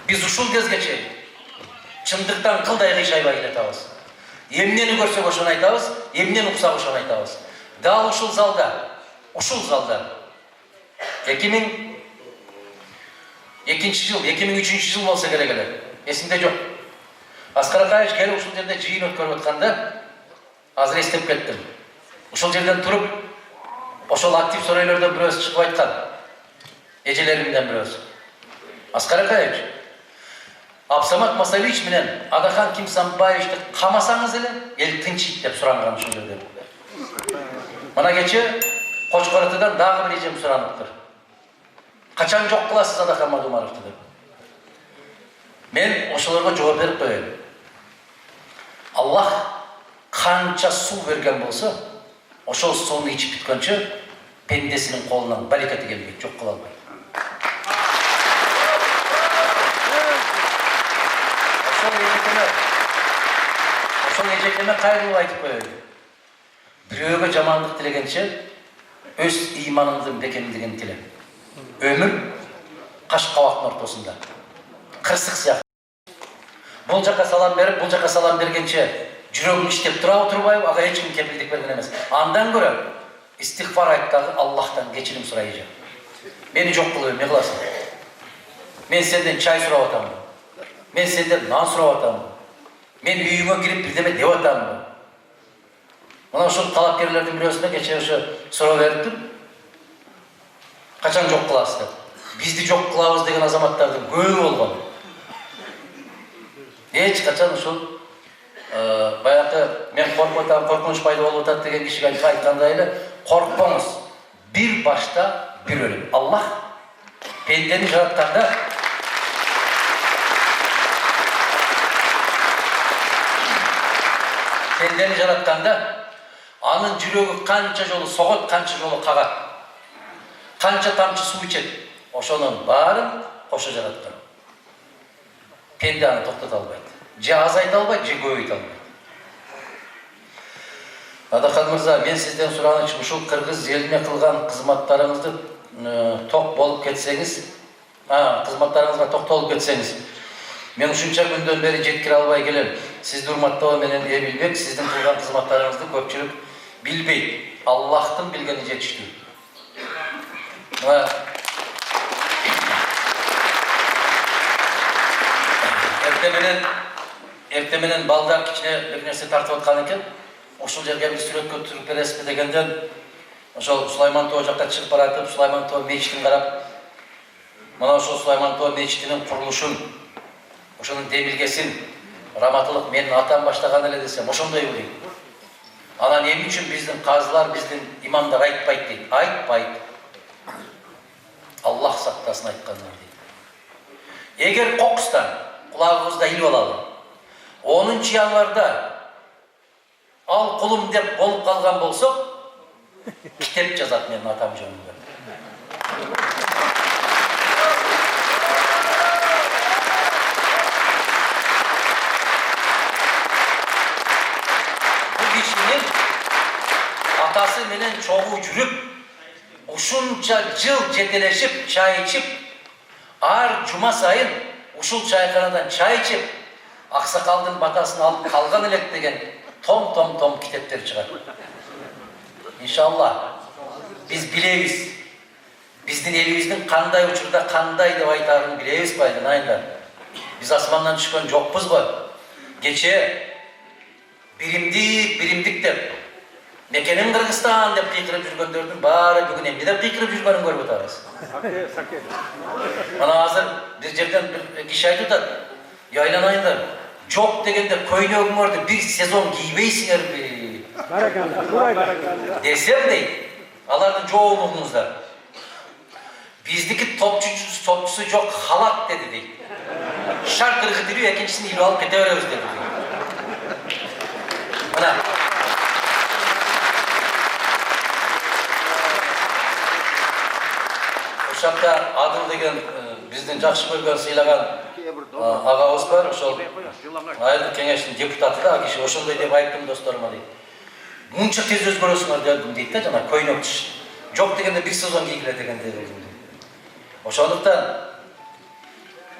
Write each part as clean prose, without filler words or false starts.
Biz ушул кезге чейин чындыктан кылдай кыйшайбай келатабыз. Эмнени көрсөк ошону айтабыз, эмнени уксак ошону айтабыз. Дал ушул залда 2002-жыл, 2003-жыл болсо керек эле. Эсимде жок. Аскар Акаевич келип ушул жерде жыйын өткөрүп атканда азыр эстеп кеттим. Ушул жерден туруп, ошол актив соройлордон бирөөсү чыгып айткан. Эжелеримден бирөөсү. Аскар Акаевич, Абсамат Масалич менен Адахан Кимсанбаевичти камасаңыз эле эл тынчыйт деп суранган ушул жерде. Мына кече Кочкор атадан дагы бир эжем сураныптыр. Качан жок кыласыз Адахан Мадумаровду деп. Мен ошолорго жооп берип коеюн. Аллах канча суу берген болсо, ошол сууну ичип бүткөнчө пендесинин колунан барекети келбейт, жок кыла албайт. Ошол эжекеме кайрылып айтып коеюн. Бирөөгө жамандык тилегенче өз ыйманыңдын бекемдигин тиле. Өмүр каш кабактын ортосунда. Кырсык сыяктуу. Бул жака салам берип, бул жака салам бергенче жүрөгүң иштеп турабы турбайбы, ага эч ким кепилдик берген эмес. Андан көрө истигфар айт дагы Аллахтан кечирим сурай эже. Мени жок кылып эмне кыласың? Мен сенден чай сурап атамын. Мен сенден нан сурап атамын. Мен үйүңө кирип бирдеме деп атамын. Мына ошол талапкерлердин бирөөсүнө кече ошо суроо бериптим. Качан жок кыласыз деп. Бизди жок кылабыз деген азаматтардын көбү болгон. Эч качан ушул баягы мен коркуп атам, коркунуч пайда болуп атат деген кишиге айткандай эле, коркпоңуз. Бир башта бир өлүм. Аллах пендени жаратканда анын жүрөгү канча жолу согот, канча жолу кагат, канча тамчы суу ичет, ошонун баарын кошо жараткан. Пенде аны токтото албайт. Же азайта албайт, же көбөйтө албайт. Адахан мырза, мен сизден суранычым, ушул кыргыз элине кылган кызматтарыңызды ток болуп кетсеңиз, кызматтарыңызга токтолуп кетсеңиз, мен ушунча күндөн бери жеткире албай келем. Сизди урматтоо менен Эмилбек, сиздин кылган кызматтарыңызды көпчүлүк билбейт. Аллахтын билгени жетиштүү. Эрте менен балдар кичине бир нерсе тартып аткан экен. Ошол жерге бир сүрөткө туруп бересизби дегенден, ошол Сулайман Тоо жакка чыгып баратып, Сулайман Тоо мечитин карап, мына ошол Сулайман Тоо мечитинин курулушун, ошонун демилгесин раматылык менин атам баштаган эле десем, ошондой дейт. Анан эмне үчүн биздин казылар, биздин имамдар айтпайт дейт. Айтпайт. Аллах сактасын айткандар дейт. Эгер кокустан кулагыбызда илип алалы, 10-январда ал кулум деп болуп калган болсок, китеп жазат менин атам жөнүндө. Бул кишинин атасы менен чогуу жүрүп, ушунча жыл жетелешип, чай ичип, ар жума сайын ушул чайканадан чай ичип, аксакалдын батасын алып калган элек деген том китептер чыгат. Иншалла биз билебиз. Биздин элибиздин кандай учурда кандай деп айтарын билебиз байдан айында. Биз асмандан түшкөн жокпуз го. Кече биримдик деп мекеним Кыргызстан деп кыйкырып жүргөндөрдүн баары бүгүн эмне деп кыйкырып жүргөнүн көрүп атабыз. Мына азыр бир жерден бир киши айтып атат. Яйланайындар. Жок дегенде көйнөгүңөрдү бир сезон кийбейсиңерби? Десем дейт, алардын жоолугуңуздар. Биздики топчусу жок халат деди дейт. Шар кыргытырып экинчисин илип алып кете беребиз деди. Мына ошакта Адыл деген биздин жакшы көргөн сыйлаган агабыз бар, ошол айылдык кеңештин депутаты да, киши ошондой деп айттым досторума дейт. Мунча тез өзгөрөсүңөр дедим дейт да, жана көйнөк жок дегенде бир сезон кийгиле дегенде. Ошондуктан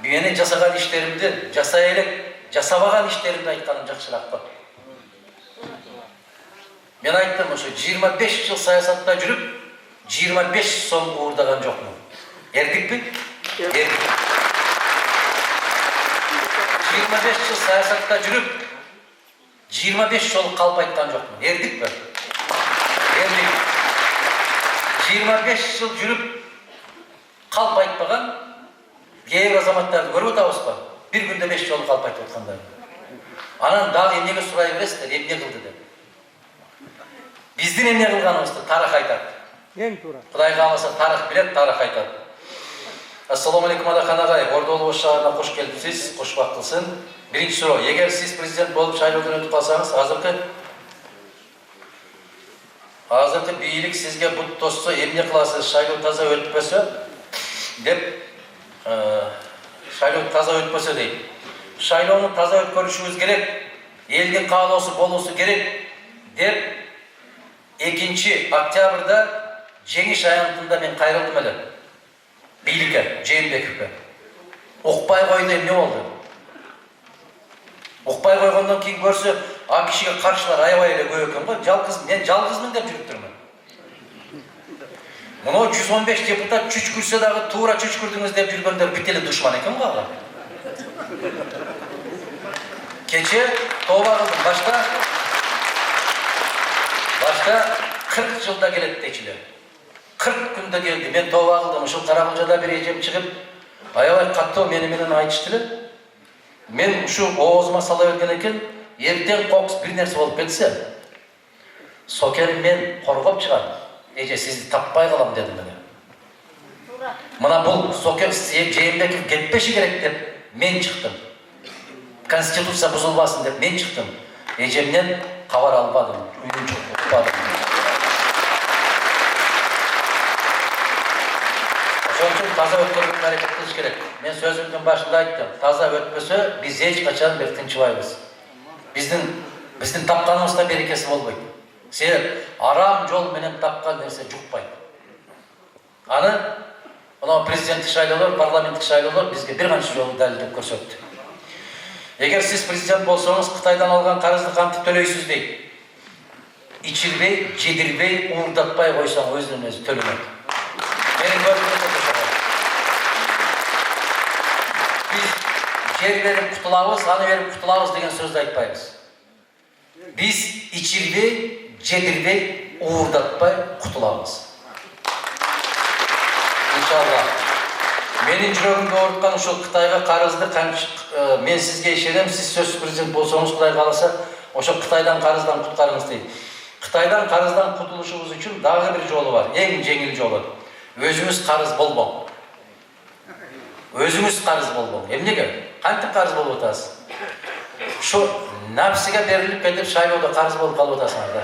Meni жасаган иштеримди, жасай элек, жасабаган иштеримди айтканым жакшыраак ба. Мен айттым, ошо 25 жыл саясатта жүрүп, 25 сом уурдаган жокмун. Эрдикпи? Эрдик. 25 жыл саясатта жүрүп, 25 жолу калп айткан жокмун. Эрдикпи? Эрдик. 25 жыл жүрүп, калп айтпаган кээ бир азаматтарды көрүп атабызбы? Бир күндө 5 жолу калп айтып аткандар. Анан дагы эмнеге сурай бересиздер, эмне кылды деп. Биздин эмне кылганыбызды тарых айтат. Эң туура. Кудай кааласа тарых билет, тарых айтат. Ассаламу алейкум Адахан агай, Ордолуу шаарына кош келипсиз, кош бактылсын. Биринчи суроо, эгер сиз президент болуп шайлоодон өтүп калсаңыз, азыркы бийлик сизге бут тосса эмне кыласыз? Шайлоо таза өтпөсө деп шайлоо таза өтпөсө дейт. Шайлоону таза өткөрүшүбүз керек, элдин каалоосу болуусу керек деп 2 октябрда жеңиш аянтында мен кайрылдым эле. Бийликке, Жээнбековке. Укпай койду, эмне болду? Укпай койгондон кийин көрсө, а кишиге каршылар аябай эле көп экен го. Мен жалгызмын деп жүрүп турмун. Мына 115 депутат чүчкүрсө дагы туура чүчкүрдүңүз деп жүргөндөр бүт эле душман экен го ага. Кече тооба кылдым, башта 40 жылда келет дейчилер. 40 күндө келди. Мен тооба кылдым. Ушул Каракылжада бир эжем чыгып, аябай каттуу менен айтышты эле. Мен ушу оозума сала берген экен, эртең кокус бир нерсе болуп кетсе, сокерин мен коргоп чыгам. Эже сизди таппай калам дедим эле. Мына бул сокер Жээнбеков кетпеши керек деп мен чыктым. Конституция бузулбасын деп мен чыктым. Эжемден кабар албадым, үйдөн чыкпадым. Ошон үчүн таза өткөрүүгө аракет кылыш керек. Мен сөзүмдүн башында айттым, таза өтпөсө биз эч качан бир тынчыбайбыз. Биздин тапканыбызда берекеси болбойт. Себеп арам жол менен тапкан нерсе жукпайт. Аны мына президенттик шайлоолор, парламенттик шайлоолор бизге бир канча жолу далилдеп көрсөттү. Эгер сиз президент болсоңуз, Кытайдан алган карызды кантип төлөйсүз дейт. Ичилбей, жедирбей, уурдатпай койсоң өзүнөн өзү төлөнөт. Менин көзүмдө биз жер берип кутулабыз, аны берип кутулабыз деген сөздү айтпайбыз. Биз ичилбей, жедирбей, уурдатпай кутулабыз. Иншалла. Менин жүрөгүмдү ооруткан ушул Кытайга карызды мен сизге ишенем, сиз сөзсүз президент болсоңуз, Кудай кааласа, ошо Кытайдан карыздан куткарыңыз дейт. Кытайдан карыздан кутулушубуз үчүн дагы бир жолу бар, эң жеңил жолу. Өзүңүз карыз болбоң. Өзүңүз карыз болбоң. Эмнеге? Кантип карыз болуп атасыз? Ушу напсиге берилип кетип шайлоодо карыз болуп калып атасыңар да.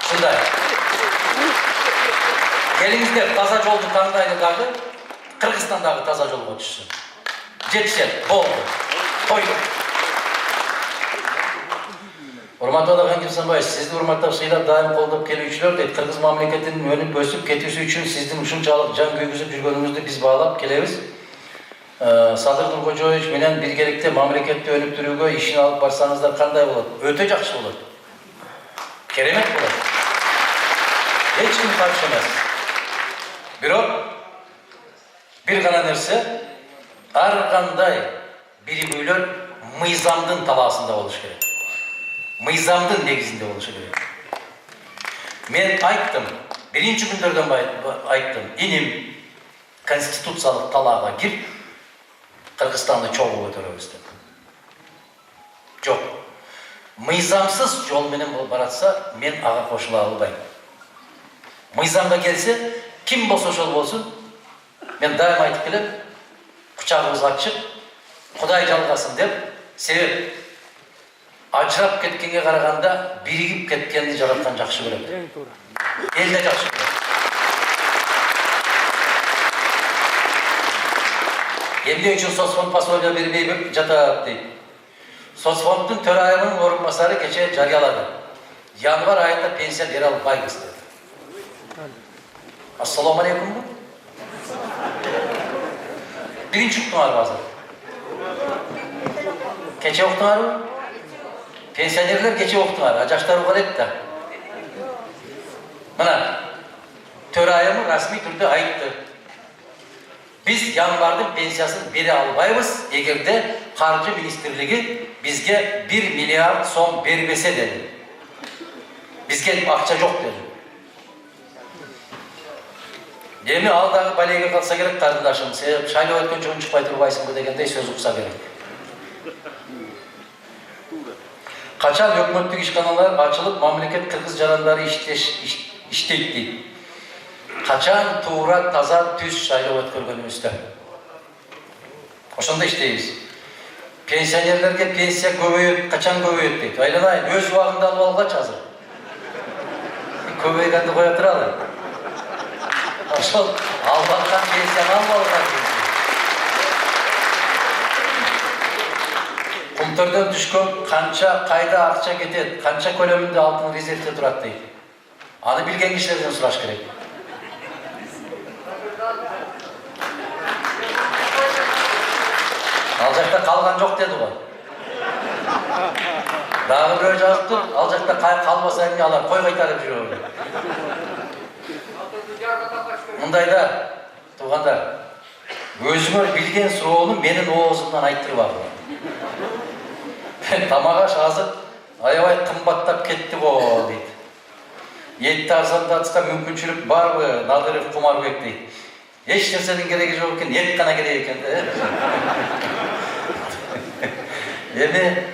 Ушундай. Келиңиздер таза жолду тандайлы дагы, Кыргызстандагы таза жолго түшсүн. Жетишет, болду. Койду. Урматтуу Адахан Кемсанбаев, сизди урматтап сыйлап дайым колдоп келүүчүлөр дейт, кыргыз мамлекетинин өнүп өсүп кетүүсү үчүн сиздин ушунчалык жан күйгүзүп жүргөнүңүздү биз баалап келебиз. Садыр Нуркожоевич менен биргеликте мамлекетти өнүктүрүүгө ишин алып барсаңыздар кандай болот? Өтө жакшы болот. Керемет болот. Эч ким каршы эмес. Бирок бир гана нерсе, ар кандай биригүүлөр мыйзамдын талаасында болуш керек. Мыйзамдын негизинде болушу керек. Мен айттым, биринчи күндөрдөн айттым, иним конституциялык талаага кирип, Кыргызстанды чогуу көтөрөбүз деп. Жок. Мыйзамсыз жол менен баратса, мен ага кошула албайм. Мыйзамга келсе, ким болсо ошол болсун, мен дайым айтып келем, кучагыбыз ачык, Кудай жалгасын деп, себеп ажырап кеткенге караганда биригип кеткенди жараткан жакшы көрөт. Эң туура. Элде жакшы көрөт. Эмне үчүн соцфонд пособие бербей жатат дейт. Соцфонддун төрайымынын орун басары кече жарыялады. Январь айында пенсия бере албайбыз деп. Ассаламу алейкум. Birinci uktun hazır. Keçe uktun mı? Pensionerler keçe uktun Acaşlar ukaret da. Mına, törayımı rasmi türde ayıptı. Biz yanvardın pensiyasını beri albayız, eğer de Karcı Ministerligi bizge 1 milyar son vermese dedi. Bizge akça yok dedi. Demi alдағы балеге қалса керек қарындашым, сен шайлап өткен жолын шықпай тұрбайсың ба дегендей сөз ұқса керек. Қачан өкмөттүк ишканалар ачылып, мамлекет кыргыз жарандары иштейт дейт. Қачан туура таза түз шайлап өткөргөнүбүздө. Ошондо иштейбиз. Пенсионерлерге пенсия көбөйөт, качан көбөйөт дейт. Айланайын, өз убагында алып алгачы азыр. Көбөйгөндү кое туралы. Ошол албатан пенсияны алып алган. Кумтөрдөн түшкөн канча кайда акча кетет, канча көлөмүндө алтын резервде турат дейт. Аны билген кишилерден сураш керек. Ал жакта калган жок деди го. Дагы бирөө жазыптыр, ал жакта калбаса эмне алар, кой кайтарып жүрөбү. Мындайда, туугандар, өзүңөр билген суроону менин оозумдан айттырып алгыла. Тамак аш азыр аябай кымбаттап кетти го дейт. Этти арзандатышка мүмкүнчүлүк барбы, Надыров Кумарбек дейт. Эч нерсенин кереги жок экен, эт гана керек экен да. Эми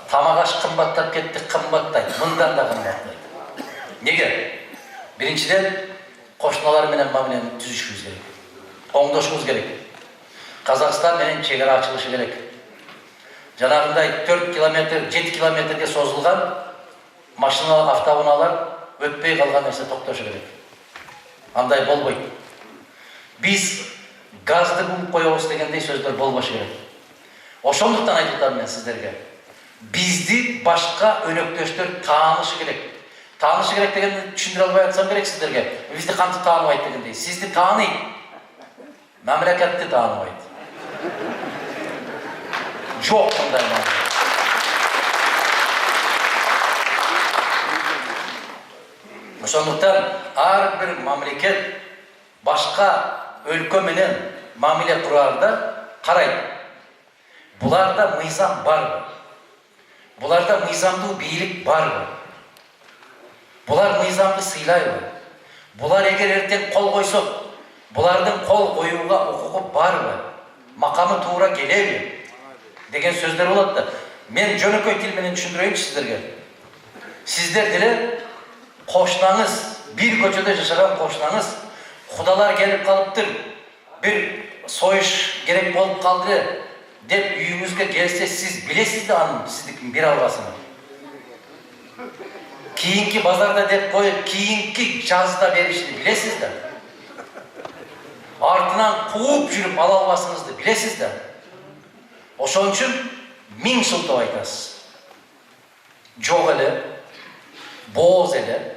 тамак аш кымбаттап кетти, кымбаттайт, мындан да кымбаттайт. Неге? Биринчиден, кошуналар менен мамилени түзүшүбүз керек. Оңдошубуз керек. Казакстан менен чек ара ачылышы керек. Жанагындай 4 километр, 7 километрге созулган машиналар, автоунаалар өтпөй калган нерсе токтошу керек. Андай болбойт. Биз газды бумуп коебуз дегендей сөздөр болбошу керек. Ошондуктан айтып атам мен сиздерге. Бизди башка өнөктөштөр таанышы керек. Таанышы керек дегенди түшүндүрө албай атсам керек сиздерге. Бизди кантип тааныбайт дегендей. Сизди тааныйт. Мамлекетти тааныбайт. Жок мындай мамлекет. Ошондуктан ар бир мамлекет башка өлкө менен мамиле курарда карайт. Буларда мыйзам барбы? Буларда мыйзамдуу бийлик барбы? Булар мыйзамды сыйлайбы? Булар эгер эртең кол койсо, булардын кол коюуга укугу барбы? Макамы туура келеби? Деген сөздөр болот да. Мен жөнөкөй тил менен түшүндүрөйүнчү сиздерге. Сиздер деле кошунаңыз, бир көчөдө жашаган кошунаңыз, кудалар келип калыптыр, бир союш керек болуп калды деп үйүңүзгө келсе, сиз билесиз да анын сиздикин бир албасын. Кийинки базарда деп коюп, кийинки жазда беришти билесиз да. Артынан кууп жүрүп ала албасыңызды билесиз да. Ошон үчүн 1000 жыл айтасыз. Жок эле, бооз эле,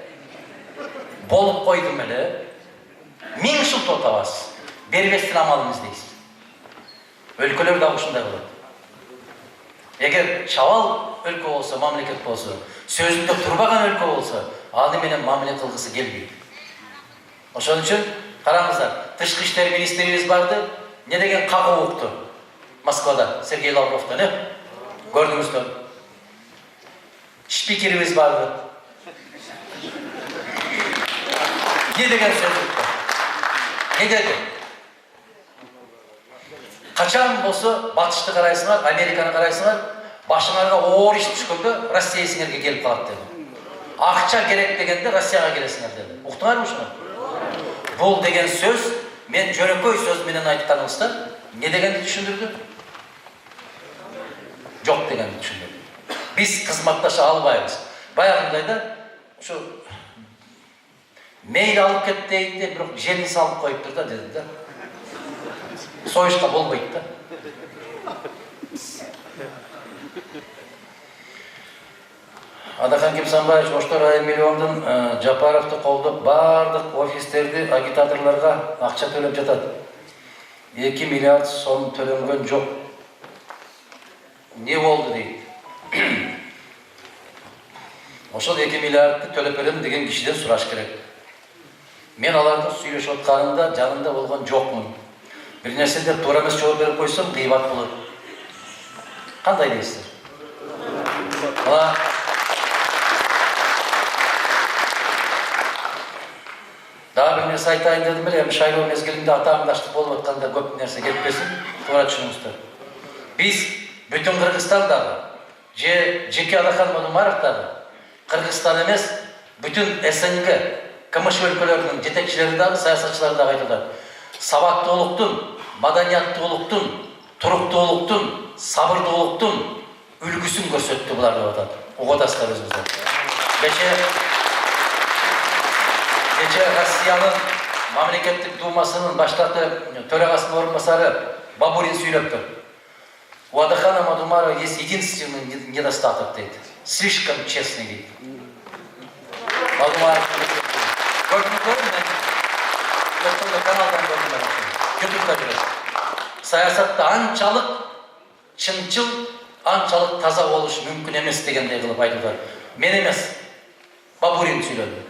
болуп койдум эле, 1000 жыл табасыз. Бербестин амалын издейсиз. Өлкөлөр да ушундай болот. Эгер чабал өлкө болсо, мамлекет болсо, сөзүндө турбаган өлкө болсо, аны менен мамиле кылгысы келбейт. Ошон үчүн караңыздар, тышкы иштер министрибиз барды, не деген какуу укту Москвада, Сергей Лавровдон, көрдүңүздөр. Спикерибиз барды. Не деген сөз укту? Не деди? Качан болсо батышты карайсыңар, Американы карайсыңар, башыңарга оор иш түшкөндө Россия сиңерге келип калат деди. Акча керек дегенде Россияга келесиңер деди. Уктуңарбы ушуну? Бул деген сөз мен жөнөкөй сөз менен айтканыңызда не дегенди түшүндүрдү? Жок дегенди түшүндүрдү. Биз кызматташа албайбыз. Баягындай да ушу мейли алып кет дейинде бирок желин салып коюптур да деди да. Союшка болбойт да. Адахан Кимсанбаевич Оштор айыл миллиондун Жапаровду колдоп бардык офистерди агитаторлорго акча төлөп жатат. 2 миллиард сом төлөнгөн жоқ. Не болды дейді. Ошол 2 миллиардты төлеп берем деген кишиден сураш керек. Мен аларды сүйлөшүп атканымда жанында болгон жокмун. Бир нерседе туура эмес жооп берип койсом кыйбат болот. Кандай дейсиздер? Дагы бир нерсе айтайын дедим эле, эми шайлоо мезгилинде атаандаштык болуп атканда көп нерсе кетпесин, туура түшүнүңүздөр. Биз бүтүн Кыргызстандагы, жеке Алахан Мадумаровдагы Кыргызстан эмес, бүтүн СНГ, КМШ өлкөлөрүнүн жетекчилери дагы, саясатчылары дагы айтып атат. Сабаттуулуктун, маданияттуулуктун, туруктуулуктун, сабырдуулуктун үлгүсүн көрсөттү булар деп атат. Угуп атасыздар өзүңүздөр. Кече Россиянын мамлекеттик думасынын баштапкы төрагасынын орун басары Бабурин сүйлөптүр. У Алахана Мадумарова есть единственный недостаток, дейт. Слишком честный, дейт. Мадумаров каналдан көрдүм. Ютубта жүрөт. Саясатта анчалык чынчыл, анчалык таза болуш мүмкүн эмес дегендей кылып айтылды. Мен эмес, Бабурин сүйлөдү.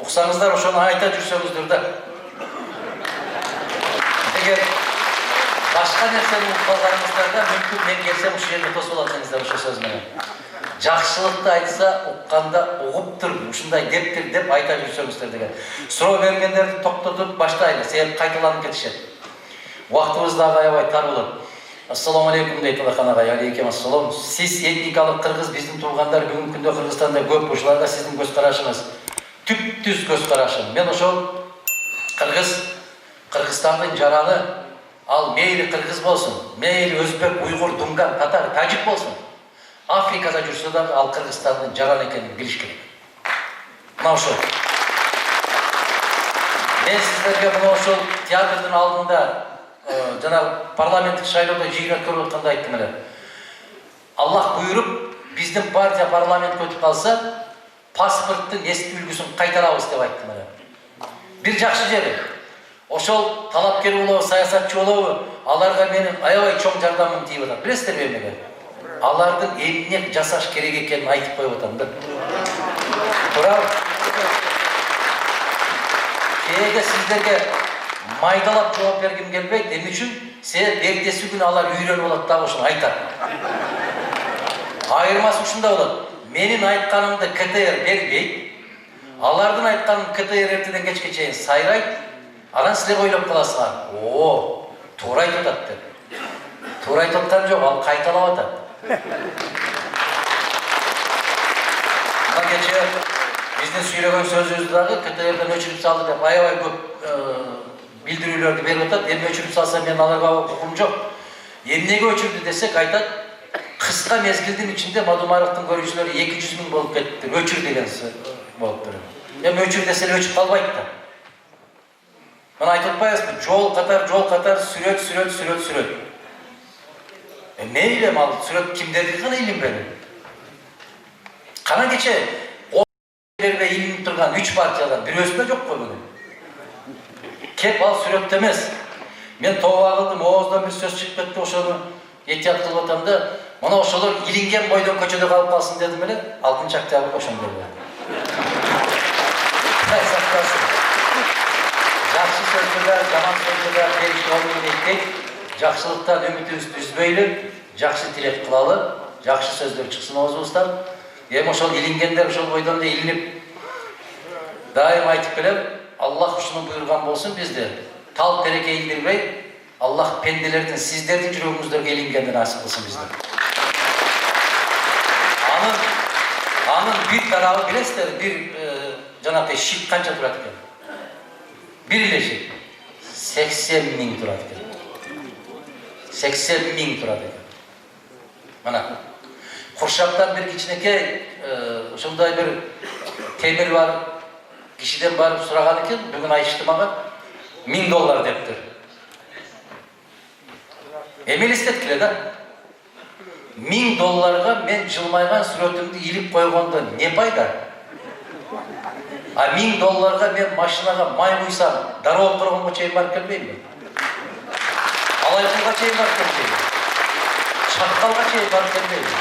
Уксаңыздар, ошону айта жүрсөңүздөр да. Эгер башка нерсени угуп калганыңыздарда, мүмкүн мен келсем ушул жерде тосуп аласыңыздар ошол сөз менен. Жакшылыкты айтса, укканда угуптур, ушундай дептир деп айта жүрсөңүздөр деген. Суроо бергендерди токтотуп баштайлы, себеп кайталанып кетишет. Убактыбыз дагы аябай тар болот. Ассаламу алейкум дейт Алахан агай. Алейкум ассалам. Сиз этникалык кыргыз, биздин туугандар бүгүнкү күндө Кыргызстанда көп. Ушуларга сиздин көз карашыңыз түп-түз көз карашым. Мен ошол Кыргызстандын жараны, ал мейли кыргыз болсун, мейли өзбек, уйгур, дунган, татар, тажик болсун. Африкада жүрсө дагы ал Кыргызстандын жараны экенин билиш керек. Мына ошол. Мен сиздерге мына ошол театрдын алдында жана парламенттик шайлоодо жыйын өткөрүп атканда айттым эле. Аллах буйруп, биздин партия парламентке өтүп калса, паспорттун эски үлгүсүн кайтарабыз деп айттым эле. Бир жакшы жери, ошол талапкер болобу, саясатчы болобу, аларга менин аябай чоң жардамым тийип атат. Билесиздерби эмнеге? Алардын эмне жасаш керек экенин айтып коюп атам да. Туурабы? Кээде сиздерге майдалап жооп бергим келбейт. Эмне үчүн? Себеп эртеси күнү алар үйрөнүп алат дагы ошону айтат. Айырмасы ушунда болот. Менин айтканымды КТР бербейт. Алардын айтканын КТР эртеден кечке чейин сайрайт. Анан силер ойлоп каласыңар. Туура айтып атат деп. Туура айтып аткан жок, ал кайталап атат. Мына кече биздин сүйлөгөн сөзүбүздү дагы КТРден өчүрүп салды деп аябай көп билдирүүлөрдү берип атат. Эми өчүрүп салса мен аларга укугум жок. Эмнеге өчүрдү десек айтат, кыска мезгилдин ичинде Мадумаровдун көрүүчүлөрү 200 000 болуп кетти. Өчүр деген болуптур. Эми өчүр десе өчүп калбайт да. Мына айтып атпайбызбы? Жол катар, сүрөт. Мейлі ал сүрөт кимдердики гана илинбеди. Кана кече бербей илинип турган 3 партиядан бирөөсүндө жок го бүгүн. Кеп ал сүрөттө эмес. Мен тооба кылдым, ооздон бир сөз чыгып кетти, ошону этият кылып атам да. Мына ошолор илинген бойдон көчөдө калып калсын дедим эле. 6-октябрь ошондой болду. Жакшы сөздөр, жаман сөздөр бериши болмойт дейт. Жакшылыктан үмүтүбүздү үзбөйлү, жакшы тилек кылалы, жакшы сөздөр чыксын оозубуздан. Эми ошол илингендер ошол бойдон да илинип дайым айтып келем, Аллах ушуну буйруган болсун бизди. Тал тереке илдирбей, Аллах пенделердин, сиздердин жүрөгүңүздөргө илингенди насип кылсын бизге. Анын бир тарабы билесиздер, бир жанагы шит канча турат экен? Бир эле шит 80 000 турат экен. 80 000 турат экен. Мына Куршаптан бир кичинекей ошондой бир темир бар кишиден барып сураган экен, бүгүн айтышты мага $1000 дептир. Эми элестеткиле да. $1000 мен жылмайган сүрөтүмдү илип койгондо не пайда? $1000 мен машинага май куйсам, дароо турганга чейин барып келбеймби? алайкулга чейин барып келбейби, чаккалга чейин барып келбейби.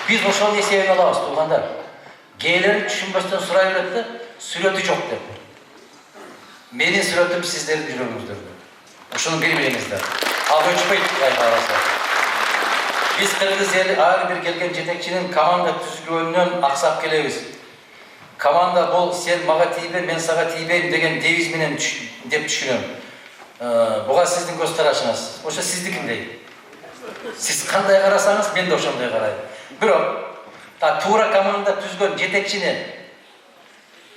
Биз ошонун эсебин алабыз, туугандар. Кээleri түшүнбөстөн сурай берет да, сүрөтү жок деп. Менин сүрөтүм сиздердин жүрөгүңүздөрдө. Ошону билбеңиздер. Ал өчпөйт, Кудай кааласа. Биз кыргыз эли ар бир келген жетекчинин команда түзүлгөнүнөн аксап келебиз. Команда бул сен мага тийбе, мен сага тийбейм деген девиз менен деп түшүнөм. Буга сиздин көз карашыңыз. Ошо сиздикиндей. Сиз кандай карасаңыз, мен да ошондой карайм. Бирок туура команда түзгөн жетекчини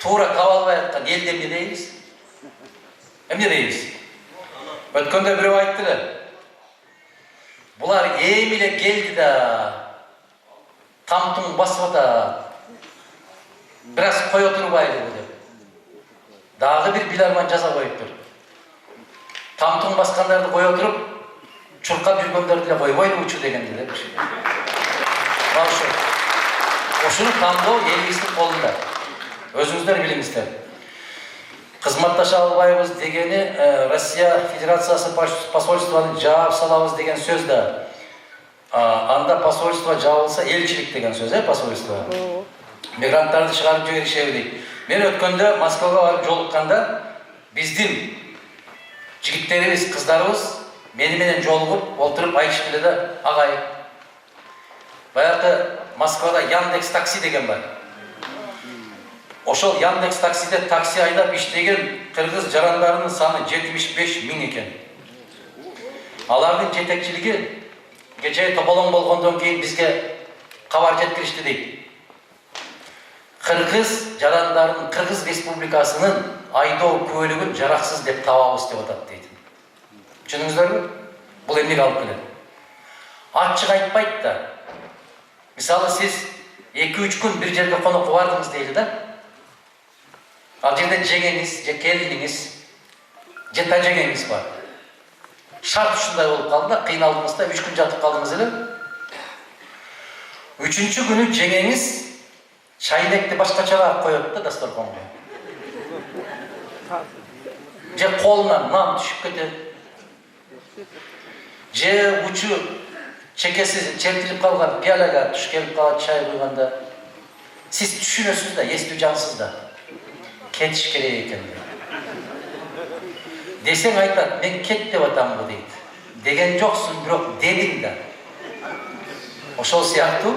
туура таба албай аткан элде эмне дейбиз? Эмне дейбиз? Өткөндө бирөө айтты эле. Булар эми эле келди да, тамтың басып атат. Бираз кое турбайлыбы деп. Дагы бир биларман жаза коюптур. Тамтың баскандарды кое туруп, чуркап жүргөндөрдү эле койбойлубучу дегенди деп. Ошону тандоо элибиздин колунда. Өзүңүздөр билиңиздер. Кызматташа албайбыз дегени Россия Федерациясы посольствоны жаап салабыз деген сөз да. Анда посольство жабылса элчилик деген сөз, посольство. Мигранттарды чыгарып жиберишеби дейт. Мен өткөндө Москвага барып жолукканда биздин жигиттерибиз, кыздарыбыз мени менен жолугуп, олтуруп айтышты да, агай. Баягы Москвада Яндекс такси деген бар. Ошол Яндекс таксиде такси айдап иштеген кыргыз жарандарынын саны 75 миң экен. Алардын жетекчилиги кечээ тополоң болгондон кийин бизге кабар жеткиришти дейт. Кыргыз жарандарынын Кыргыз Республикасынын айдоо көлүгүн жараксыз деп табабыз деп атат дейт. Түшүндүңүздөрбү? Бул эмнеге алып келет? Ачык айтпайт да. Мисалы сиз 2-3 күн бир жерге конокко бардыңыз дейли да. Ал жерде жеңеңиз, же келиниңиз, же тажеңеңиз бар. Шарт ушундай болуп калды да, кыйналдыңыз да, 3 күн жатып калдыңыз эле. 3-чү күнү жеңеңиз чайнекти башкачараак коёт да дасторконго. Же колунан нан түшүп кетет. Же учу чекеси чертилип калган пиалага туш келип калат чай куйганда. Сиз түшүнөсүз да, эстүү жансыз да. Кетиш керек экен десең айтат, мен кет деп атамбы дейт. Деген жоксун, бирок дедиң да. Ошол сыяктуу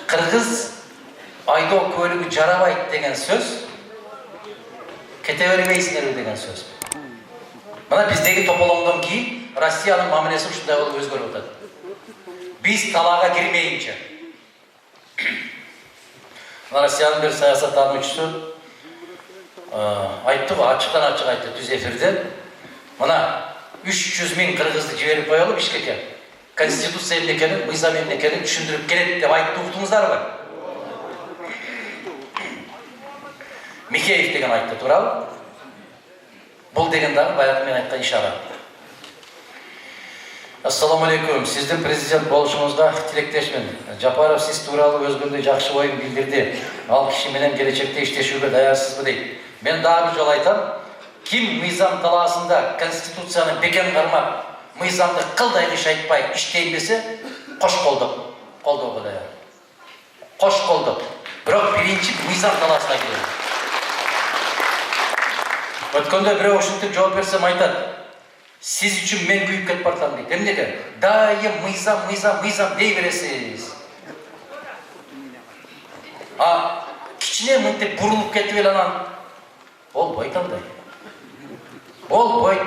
кыргыз айдоо көлүгү жарабайт деген сөз кете бербейсиңерби деген сөз. Мына биздеги тополоңдон кийин Россиянын мамилеси ушундай болуп өзгөрүп атат. Биз талаага кирмейинче. Россиянын бир саясаттануучусу айтты го, ачыктан ачык айтты түз эфирде. Мына 300 миң кыргызды жиберип коелу Бишкекке. Конституция эмне экенин, мыйзам эмне экенин түшүндүрүп келет деп айтты, уктуңуздарбы? Микеев деген айтты, туурабы? Бул деген дагы баягы мен айткан ишара. Ассаламу алейкум. Сиздин президент болушуңузга тилектешмин. Жапаров сиз тууралуу өзгөндө жакшы оюн билдирди. Ал киши менен келечекте иштешүүгө даярсызбы дейт. Мен дагы бир жолу айтам. Ким мыйзам талаасында конституцияны бекем кармап, мыйзамды кылдай кыйшайтпай иштейм десе, кош колдоого даяр. Кош колдоп. Бирок биринчи мыйзам талаасына киребиз. Өткөндө бирөө ушинтип жооп берсем айтат. Сиз үчүн мен күйүп кетип бартам дейт. Эмнеге? Дайым мыйзам дей бересиз. Кичине мынтип бурулуп кетип эле анан болбойт андай. Болбойт.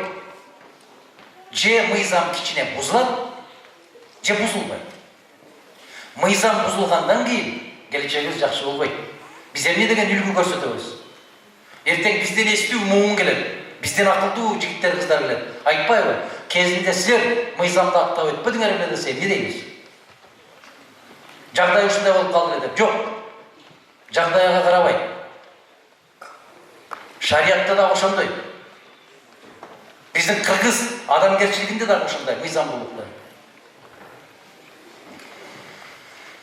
Же мыйзам кичине бузулат, же бузулбайт. Мыйзам бузулгандан кийин келечегибиз жакшы болбойт. Биз эмне деген үлгү көрсөтөбүз? Эртең бизден эстүү муун келет. Бизден акылдуу жигиттер, кыздар келет. Айтпайбы? Кезинде силер мыйзамды аттап өтпөдүңөр эле десе эмне дейбиз? Жагдай ушундай болуп калды деп. Жок. Жагдайга карабайт. Шариатта да ошондой. Биздин кыргыз адамгерчилигинде да ошондой мыйзам болуп.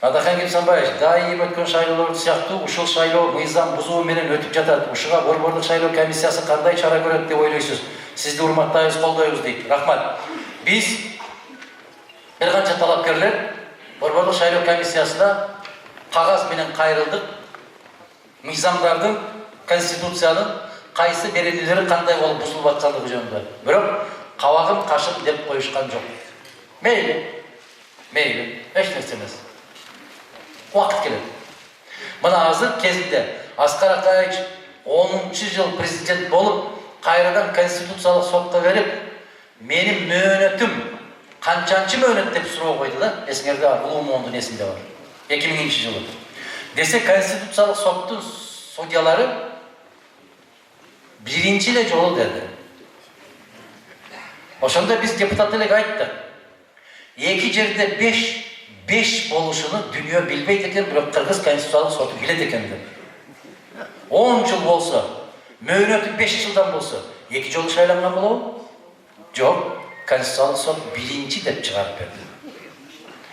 Адахан Кемсанбаевич, дайым өткөн шайлоолор сыяктуу ушул шайлоо мыйзам бузуу менен өтүп жатат. Ушуга борбордук шайлоо комиссиясы кандай чара көрөт деп ойлойсуз? Сізді урматтайбыз, колдойбуз дейт. Рахмат. Біз bir qancha talapkerler Борборлук шайлоо комиссиясына кагаз менен кайрылдык. Мыйзамдардын, конституциянын кайсы беренелери кандай болуп бузулуп аткандыгы жөнүндө. Бирок кабагын кашып деп коюшкан жок. Мейли, эч нерсе эмес. Убакыт келет. Мына азыр кезинде Аскар Акаевич 10-жыл президент болуп, кайрадан конституциялык сотко берип, менин мөөнөтүм канчанчы мөөнөт деп суроо койду да. Эсиңерде бар, Улуу Моңдун эсинде бар. 2000-жылы. Десе конституциялык соттун судьялары биринчи эле жолу деди. Ошондо биз депутат элек айттык. Эки жерде 5 болушуну дүйнө билбейт экен, бирок Кыргыз конституциялык соту билет экен деп. 10 жыл болсо, мөөнөтү 5 жылдан болсо, 2 жолу шайланган болобу? Жок, конституциялык сот биринчи деп чыгарып берди.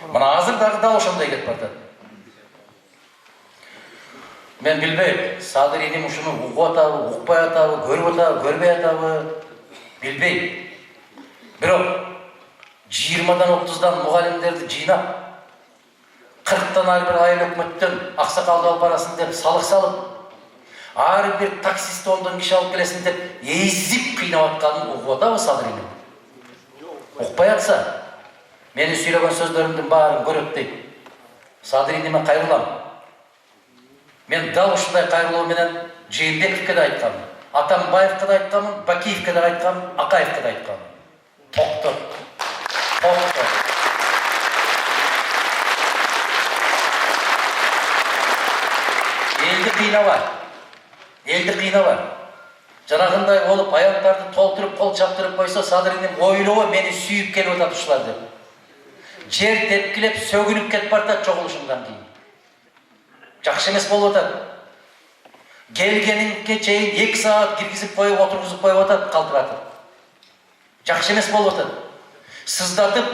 Мына азыр дагы ошондой кетип атат. Мен билбейм, Садыринин ушуну угуп атабы, укпай атабы, көрүп атабы, көрбөй атабы, билбейм. Бирок 20-дан 30-дан мугалимдерди жыйнап, 40-тан ар бир айыл өкмөттөн аксакалды алып барасың деп салык салып, ар бир таксист ондон киши алып келесиң деп эзип кыйнап атканын угуп атабы Садыринин? Укпай атса, менин сүйлөгөн сөздөрүмдүн баарын көрөт дейт. Садыриниме кайрылам. Мен дал ушундай кайрылуу менен Жээнбековке да айткамын, Атамбаевке да айткамын, Бакиевке да айткамын, Акаевке да айткамын. Токтот. Элди кыйнабар. Жанагындай болуп, аянттарды толтуруп, кол чаптырып койсо, Садыринин ойлобо мени сүйүп келип атат ушулар деп. Жер тепкилеп, сөгүнүп кетип баратат чогулушундан кийин. Жакшы эмес болуп атат. Келгенинге чейин 2 саат киргизип коюп, отургузуп коюп атат, калтыратып. Жакшы эмес болуп атат. Сыздатып,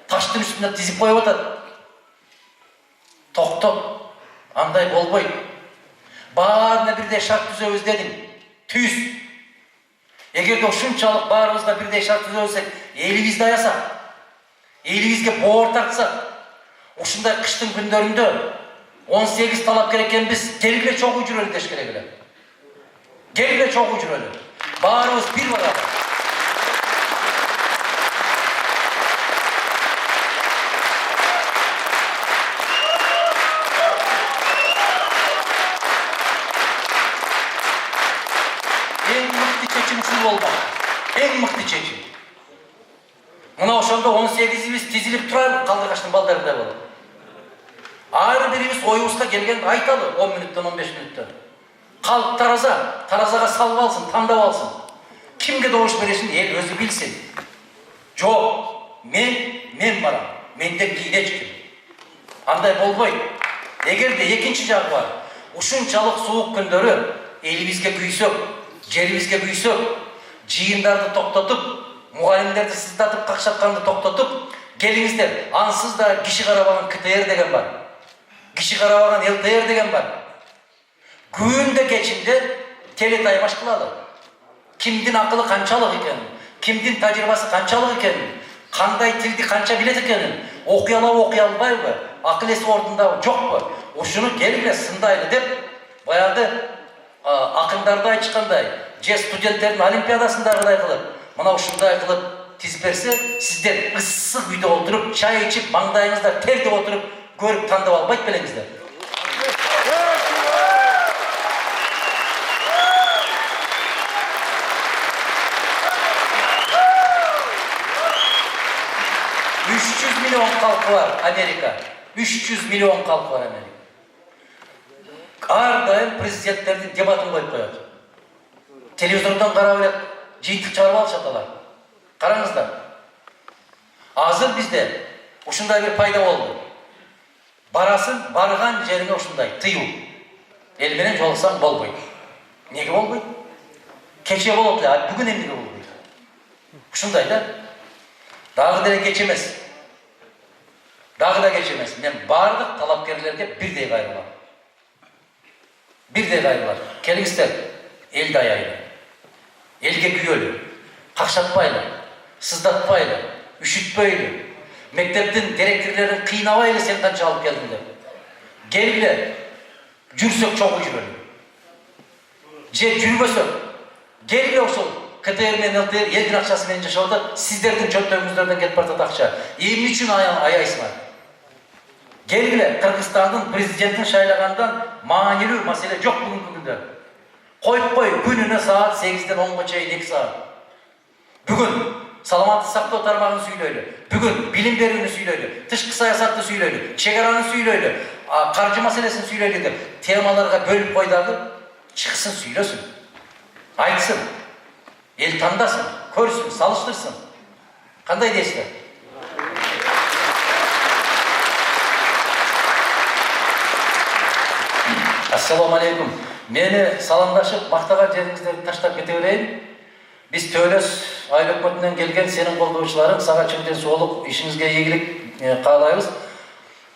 таштын үстүнө тизип коюп атат. Токтоп, андай болбойт. Баарына бирдей шарт түзөбүз дедим. Түз. Эгерде ушунчалык баарыбызга бирдей шарт түзөбүзсек, элибизди аясак, элибизге боор тартсак, ушундай кыштын күндөрүндө 18 талапкер экенбиз, келгиле чогуу жүрөлү деш керек эле. Келгиле чогуу жүрөлү. Баарыбыз бир барабар. Эң мыкты чечим. Мына ошондо 18-биз тизилип турайлы, калдыргаштын балдарындай болуп. Ар бирибиз оюбузга келгенди айталы 10 мүнөттөн 15 мүнөттөн. Калк таразага салып алсын, тандап алсын. Кимге добуш беришин эл өзү билсин. Жок, мен барам. Менден кийин эч ким. Андай болбойт. Эгерде экинчи жагы бар. Ушунчалык суук күндөрү элибизге күйсөк, жерибизге күйсөк, жыйындарды токтотуп, мугалимдерди сыздатып какшатканды токтотуп, келиңиздер, ансыз да киши карабаган КТР деген бар. Киши карабаган ЛТР деген бар. Күндө кечинде телетаймаш кылалы. Кимдин акылы канчалык экенин, кимдин тажрыйбасы канчалык экенин, кандай тилди канча билет экенин, окуй албайбы, акыл эси ордундабы, жокпу? Ушуну келгиле сындайлы деп, баягы акындарды айтышкандай, же студенттердин олимпиадасындагыдай кылып, мына ушундай кылып тизип берсе, сиздер ыссы үйдө отуруп, чай ичип, маңдайыңызда терде отуруп, көрүп тандап албайт белеңиздер. Миллион халкы бар Америка. 300 миллион халкы бар Америка. Ар дайым президенттердин дебатын коюп коет. Телевизордон карап эле жыйынтык чыгарып алышат алар. Караңыздар. Азыр бизде ушундай бир пайда болду. Барасың, барган жериңе ушундай тыюу. Эл менен жолуксаң болбойт. Неге болбойт? Кече болот эле, а бүгүн эмнеге болбойт? Ушундай да. Дагы деле кеч эмес. Дагы да кеч эмес. Мен бардык талапкерлерге бирдей кайрылам. Бирдей кайрылам. Келиңиздер, элди аяйлы. Элге күйөлү. Қақшатпайлы, сыздатпайлы, үшітпейлі, мектептің директорлерін қиынабайлы сен қанша алып келдің деп. Келгіле, жүрсек чоңы жүрелі. Же жүрбөсөк, келгіле осыл, КТР мен ЛТР елдің ақшасымен жашауды, сіздердің чөптөрүңүздөрдөн кетип баратат акча. Эмне үчүн аяйсыңар? Келгиле, Кыргызстандын президентин шайлагандан маанилүү маселе жок бүгүнкү күндө. Коюп кой, күнүнө саат 8-ден 10-га чейин 2 саат. Бүгүн саламаттык сактоо тармагын сүйлөйлү. Бүгүн билим берүүнү сүйлөйлү, тышкы саясатты сүйлөйлү, чек араны сүйлөйлү, каржы маселесин сүйлөйлү деп темаларга бөлүп койдагы чыксын сүйлөсүн. Айтсын. Эл тандасын, көрсүн, салыштырсын. Кандай дейсиздер? Ассаламу алейкум. Мени саламдашып, мактаган жериңиздерди таштап кете берейин. Биз Төлөс айыл өкмөтүнөн келген сенин колдоочуларың сага чын денсаулык, ишиңизге ийгилик каалайбыз.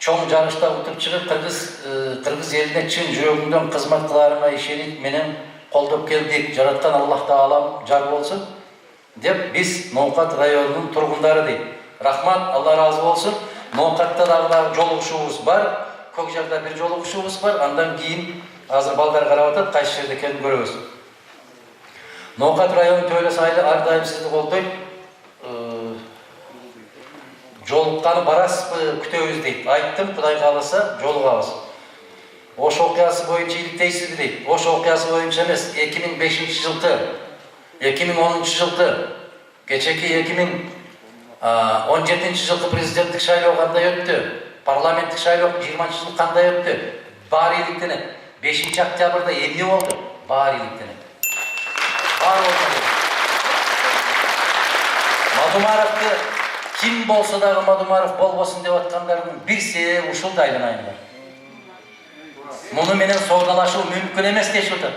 Чоң жарышта утуп чыгып, кыргыз элине чын жүрөгүңдөн кызмат кыларыңа ишенип менен колдоп келдик. Жараткан Аллах Таалам жар болсун деп биз Ноокат районунун тургундары дейт. Рахмат, Алла разы болсун. Ноокатта дагы жолугушуубуз бар. Көкжарда бир жолугушуубуз бар. Андан кийин азыр балдар карап атат, кайсы жерде экенин көрөбүз. Ноокат району Төлөс айылы ар дайым сизди колдойт. Жолукканы барасызбы, күтөбүз дейт. Айттым, Кудай кааласа жолугабыз. Ош окуясы боюнча иликтейсизби дейт. Ош окуясы боюнча эмес, 2005-жылкы, 2010-жылкы, кечеки 2017-жылкы президенттик шайлоо кандай өттү? Парламенттик шайлоо 20-жыл кандай өттү? Баары иликтенет. 5-октябрда эмне болду? Баары иликтенет. Мадумаровду ким болсо дагы Мадумаров болбосун деп аткандардын бир себеби ушул да айланайындар. Муну менен соодалашуу мүмкүн эмес дешип атат.